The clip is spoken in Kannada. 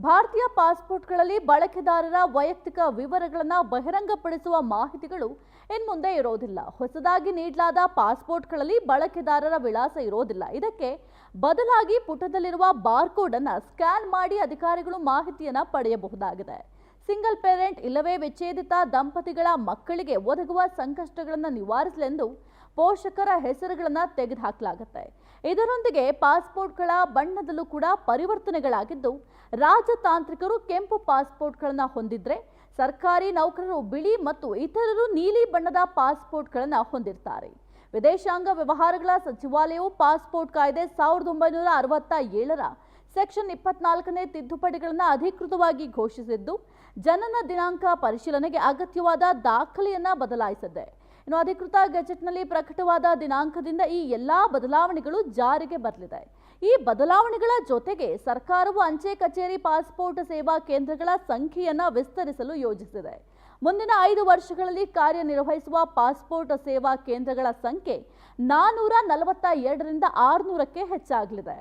ಭಾರತೀಯ ಪಾಸ್ಪೋರ್ಟ್ಗಳಲ್ಲಿ ಬಳಕೆದಾರರ ವೈಯಕ್ತಿಕ ವಿವರಗಳನ್ನು ಬಹಿರಂಗಪಡಿಸುವ ಮಾಹಿತಿಗಳು ಇನ್ಮುಂದೆ ಇರೋದಿಲ್ಲ. ಹೊಸದಾಗಿ ನೀಡಲಾದ ಪಾಸ್ಪೋರ್ಟ್ಗಳಲ್ಲಿ ಬಳಕೆದಾರರ ವಿಳಾಸ ಇರೋದಿಲ್ಲ. ಇದಕ್ಕೆ ಬದಲಾಗಿ ಪುಟದಲ್ಲಿರುವ ಬಾರ್ಕೋಡ್ ಅನ್ನು ಸ್ಕ್ಯಾನ್ ಮಾಡಿ ಅಧಿಕಾರಿಗಳು ಮಾಹಿತಿಯನ್ನು ಪಡೆಯಬಹುದಾಗಿದೆ. ಸಿಂಗಲ್ ಪೇರೆಂಟ್ ಇಲ್ಲವೇ ವಿಚ್ಛೇದಿತ ದಂಪತಿಗಳ ಮಕ್ಕಳಿಗೆ ಒದಗುವ ಸಂಕಷ್ಟಗಳನ್ನು ನಿವಾರಿಸಲೆಂದು ಪೋಷಕರ ಹೆಸರುಗಳನ್ನು ತೆಗೆದುಹಾಕಲಾಗುತ್ತೆ. ಇದರೊಂದಿಗೆ ಪಾಸ್ಪೋರ್ಟ್ಗಳ ಬಣ್ಣದಲ್ಲೂ ಕೂಡ ಪರಿವರ್ತನೆಗಳಾಗಿದ್ದು, ರಾಜತಾಂತ್ರಿಕರು ಕೆಂಪು ಪಾಸ್ಪೋರ್ಟ್ಗಳನ್ನು ಹೊಂದಿದ್ರೆ ಸರ್ಕಾರಿ ನೌಕರರು ಬಿಳಿ ಮತ್ತು ಇತರರು ನೀಲಿ ಬಣ್ಣದ ಪಾಸ್ಪೋರ್ಟ್ಗಳನ್ನು ಹೊಂದಿರ್ತಾರೆ. ವಿದೇಶಾಂಗ ವ್ಯವಹಾರಗಳ ಸಚಿವಾಲಯವು ಪಾಸ್ಪೋರ್ಟ್ ಕಾಯ್ದೆ 1967ರ ಸೆಕ್ಷನ್ 24ನೇ ತಿದ್ದುಪಡಿಗಳನ್ನು ಅಧಿಕೃತವಾಗಿ ಘೋಷಿಸಿದ್ದು, ಜನನ ದಿನಾಂಕ ಪರಿಶೀಲನೆಗೆ ಅಗತ್ಯವಾದ ದಾಖಲೆಯನ್ನ ಬದಲಾಯಿಸಿದೆ. ಇನ್ನು ಅಧಿಕೃತ ಗೆಜೆಟ್ನಲ್ಲಿ ಪ್ರಕಟವಾದ ದಿನಾಂಕದಿಂದ ಈ ಎಲ್ಲಾ ಬದಲಾವಣೆಗಳು ಜಾರಿಗೆ ಬರಲಿದೆ. ಈ ಬದಲಾವಣೆಗಳ ಜೊತೆಗೆ ಸರ್ಕಾರವು ಅಂಚೆ ಕಚೇರಿ ಪಾಸ್ಪೋರ್ಟ್ ಸೇವಾ ಕೇಂದ್ರಗಳ ಸಂಖ್ಯೆಯನ್ನು ವಿಸ್ತರಿಸಲು ಯೋಜಿಸಿದೆ. ಮುಂದಿನ 5 ವರ್ಷಗಳಲ್ಲಿ ಕಾರ್ಯನಿರ್ವಹಿಸುವ ಪಾಸ್ಪೋರ್ಟ್ ಸೇವಾ ಕೇಂದ್ರಗಳ ಸಂಖ್ಯೆ 442ರಿಂದ 600ಕ್ಕೆ ಹೆಚ್ಚಾಗಲಿದೆ.